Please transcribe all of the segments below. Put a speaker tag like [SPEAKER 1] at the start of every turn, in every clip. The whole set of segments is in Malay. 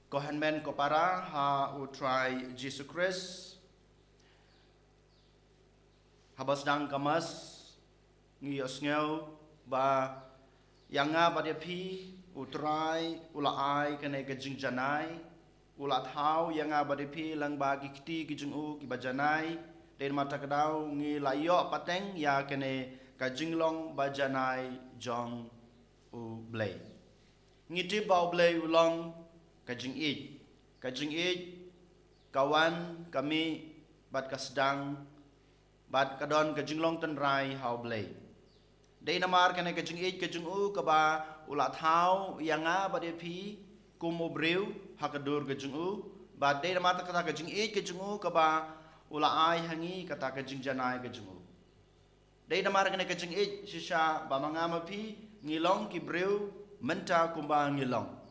[SPEAKER 1] Kohanmen ko para ha utray Jesus Christ habas dang kamas ngiyos ngaw ba yang nga ba pi utray ulaay kanay gajing janay ulat haw yang nga ba pi lang ba gikti gijing u kibajanay den mata kadaw ngi layo pateng ya kanay gajing long ba janay jong u blay ngiti ba blay ulong Kajing id kawan kami bat kasdang bat kadon kajing long tenrai hau blay day namar kanay kajing id kajing u kaba ulat hau yanga bat pi kumobriu hakadur kajing u bat day namar kata kajing id kajing u kaba ula ai hangi kata kajing janai kajing u day namar kanay kajing id sisa bamangama pi ngilong kibriu menta kumba ngilong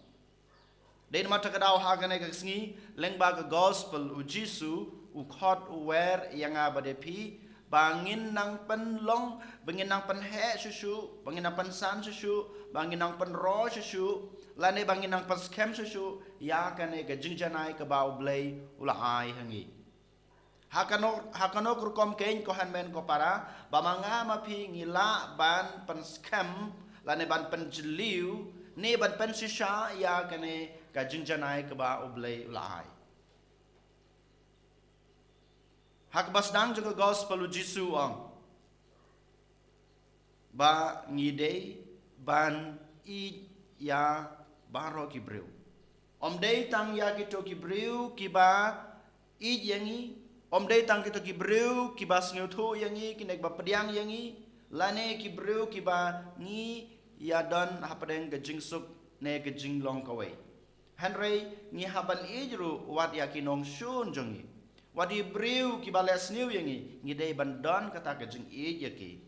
[SPEAKER 1] Dahil mata kadaw haganay kagsngi lengba ka gospel u Jisu u khot u wer yang abadepi bangin nang penlong bangin nang penhe susu bangin nang pensan susu bangin nang penro susu lane bangin nang penskem susu ya kanay ka jingjanay ka baw blay ula ay hangi hakano kurkom kain ko hanmen ko para bamanga mapi ngila ban penskem lane ban penjeliu ni ban pensisha ya kanay kajing janay kaba ublay ulaay. Hakbas dang juga gospel u Jisu ang ba ngidey ban I ya baro kibriu. Day tang ya kito kibriu kiba I yangi day tang kito kibriu kiba snguthu yangi kinek ba pediang yangi lane kibriu kiba ni ya don hapadeng kajing suk ne kajing long kawai. Henry ni haban ijru wat yakinong shun jongi wadi briu kibales new yangi ngidei bandon kata kajing ijaki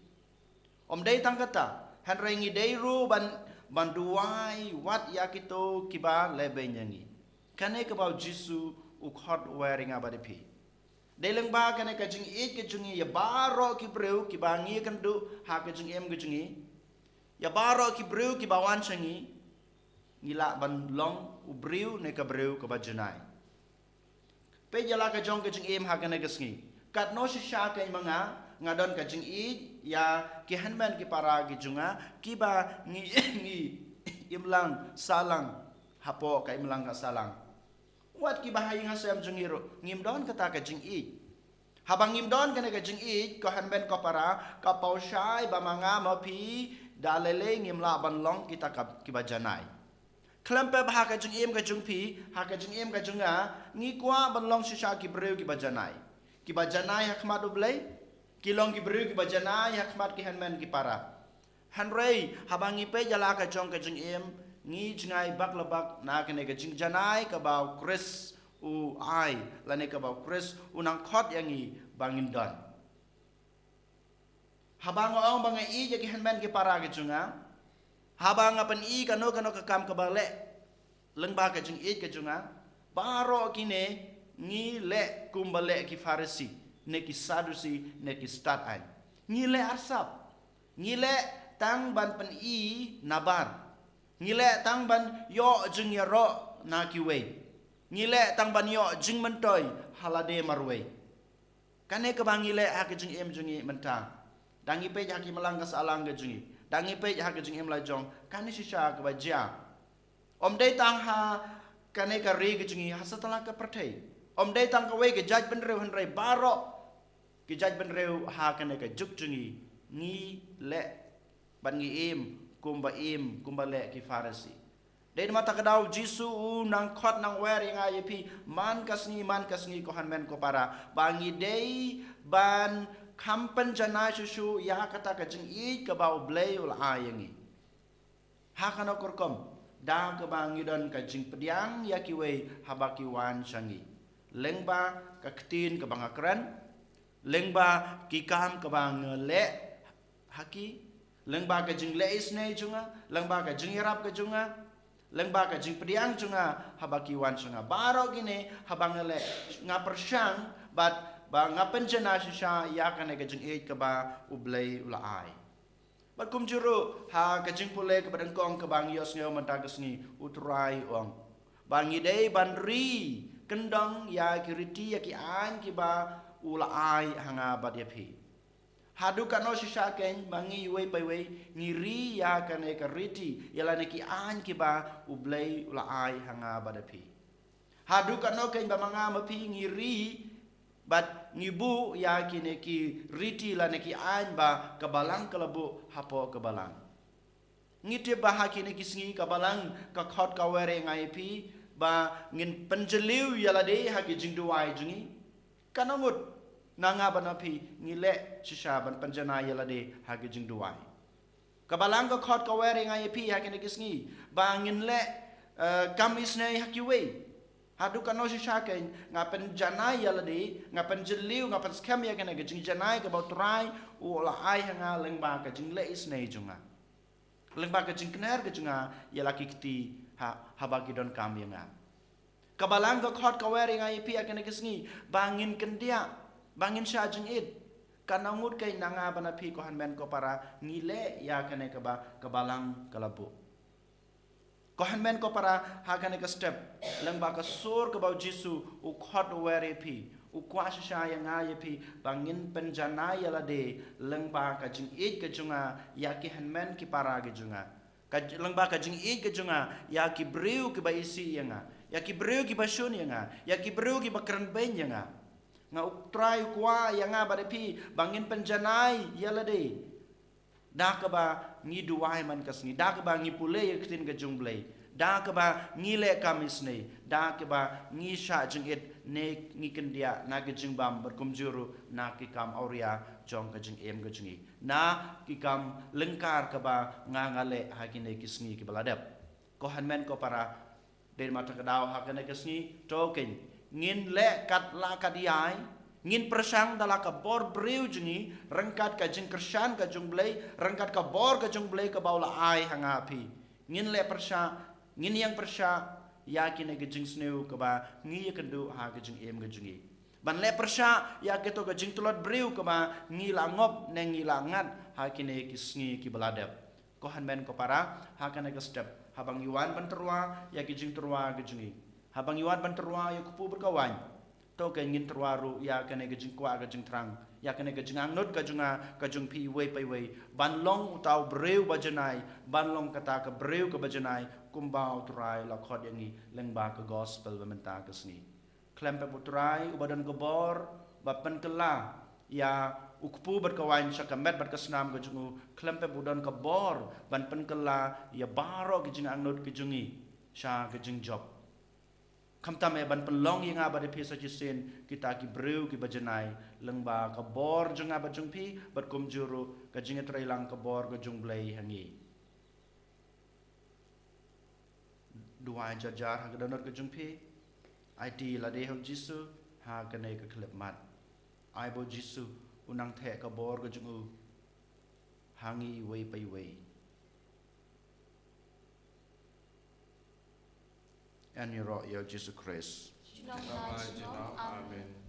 [SPEAKER 1] day tang kata Henry ngidei ru banduai wat yakito kiba lebe yangi kane kabau Jisu ukhot wearing abadipi deleng ba kane kajing ij kajungi ya baro kibriu kibangi kandu ha kajing em kajungi ya baro kibriu kibawan changi ngila ban long ubriu ne kabriu kabajanay pe jala ka jong ka jing im hagan gasngi kat no sha ka mga ngadon ka jing I ya ki hanman ki para ki junga ki ba ngi imlang salang hapo ka imlang ka salang wat ki bahay nga sam jungiro ngimdon kata ka jing I habang ngimdon ka jing I ko hanman ko para ka pausyay ba mga mapi dalele ngimla ban long kita kibajanay Klempe bah kajung im kajung pi, kajung im kajung ngi kwa banlong sisa ki breu ki bajanai. Ki bajanai hakmat ublay, ki long ki breu ki bajanai hakmat ki hanmen ki para. Hanrei habangi pe jala kajong kajung im ngi jingai bak lebak na kene kajing janai ka bau Chris u ai lane ka bau Chris unang khot yangi bangin don. Habang ong bangai I ki hanmen ki para kajunga. Habang apan I kano kakam kabale lengba kajing I kajunga baro kine ngi le kumbale ki farisi ne ki sadusi ne ki stat an ngi le arsap ngi le tang ban pen I nabar ngi le tang ban yo jing ya ro na ki we ngi le tang ban yo jing mentoy halade marwe kane ka bangi le ha kajing em jungi menta dangi pe ha ki malangkas alang ga jungi dangi pe ha kajing em la jong kani sisa ka bajia day tang ha kane ka ri kajing ha satala ka prathai day tang ka we ka jaj ben reu hanrai baro ki jaj ben reu ha kane ka juk jungi ngi le ban ngi im kumba le ki farisi dei mata kadaw Jisu nang khot nang wer yang ayepi man kasni ko hanmen ko para bangi dei ban kampen jana susu ya kata kajing I ka bau blay ul ayangi hakano korkom da ka bangi don kajing pediang ya kiwe habaki wan sangi lengba ka ktin ka bangakran lengba ki kam ka bang le haki lengba kajing le isne junga lengba kajing yarap ka junga lengba kajing pediang junga habaki wan sanga baro gine habang le nga persyang bat ba ngapen jena sisa ya kan kajing ka ba ublay ulaay bat kumjuru ha kajing pule ka badang kong ka bang yos ngaw matagas ni utray ong ban ngidei ban ri kendang ya kiriti ya ki an ki ba ula ai hanga ba dia phi hadu kano shisha ken bangi we pai we ngiri ya kane kariti yala ne ki an ki ba ublei ula ai hanga ba dia phi hadu kano ken ba manga ma phi ngiri bat ngibu ya kine ki riti la ne ki an ba kabalang kalabu hapo kabalang ngite ba hakine ki sngi kabalang ka khot ka were ngai phi ba ngin penjeliu yala de haki jingduai jungi kanangut nanga banapi ngile shisha ban penjana yala de haki jingduai kabalang ka khot ka were ngai phi hakine ki sngi ba ngin le kamisne haki we hadu kano shisha ken nga penjana yala de nga penjeliu nga penskam ya kene jing janai ka bautrai ula ai hanga lengba ka jingle isne junga lengba ka jingkner ka junga yala kiti habagi don kami nga kabalang ka khot ka weri ngai pi akene kisngi bangin kendia bangin shajing id kanangut kay nanga bana pi ko hanmen ko para ngile ya kane ka ba kabalang kalabu ko hanmen ko para ha kane ka step lengba ka sur ka ba jisu u khot weri pi u kwasha shaya nga pi bangin penjana yala de lengba ka jing id ka junga ya ki hanmen ki para ge junga lengba ka jing id ka junga ya ki breu ki ba isi yanga ya ki breu ki ba shun yanga ya ki breu ki ba kran ben yanga nga utrai kwa yanga ba de pi bangin penjanai yala de da ka ba ngi duwai man kasni da ka ba ngi pule yaktin ka jungblei da ka ba ngi le kamisne da ka ba ngi sha jing it ne ngi kendia na ka jing bam berkumjuru na ki kam auria jong ka jing em ka jingi na ki kam lengkar ka ba ngangale hakine kisngi ki baladap ko hanmen ko para den mata kadau hakane kisngi token ngin le kat la kadiai ngin persang dala ka bor breu jingi rengkat ka jing kersan ka jungblei rengkat ka bor ka jungblei ka baula ai hanga pi ngin le persa ngin yang persa yakine ka jing sneu ka ba ngi kendu ha ka jing em ka jingi ban le persa ya keto ka jing tulot breu ka ba ngi la ngop ne ngi la ngat hakine kisngi ki baladap ko hanmen ko para hakane ka step habang yuan ban terwa ya ki jing terwa ka jingi habang yuan ban terwa ya kupu berkawan to ke ngin terwaru ya kene ke jing kwa ke jing trang ya kene ke jing angnut ka junga ka jung pi we pai we ban long utau breu bajanai ban long kata ka breu ka bajanai kumbau turai la khot yangi lengba ka gospel bementa ka sni klempe putrai ubadan gobor bapen kela ya ukpu berkawan sakamet berkesnam ka jungu klempe budan ka bor ban pen kela ya baro ke jing angnut ke jungi sha ke jing job kamtame ban pelong yang aba de pisa jisen kita ki breu ki bajanai lengba ka bor jung aba jung pi berkum juru ka jinga trailang ka bor ka jung blai hangi dua jajar ha donor ka jung pi IT la de ho jisu ha ka nei ka klep mat ai bo jisu unang the ka bor ka jung hangi wei pai wei and your Jesus Christ.
[SPEAKER 2] Amen.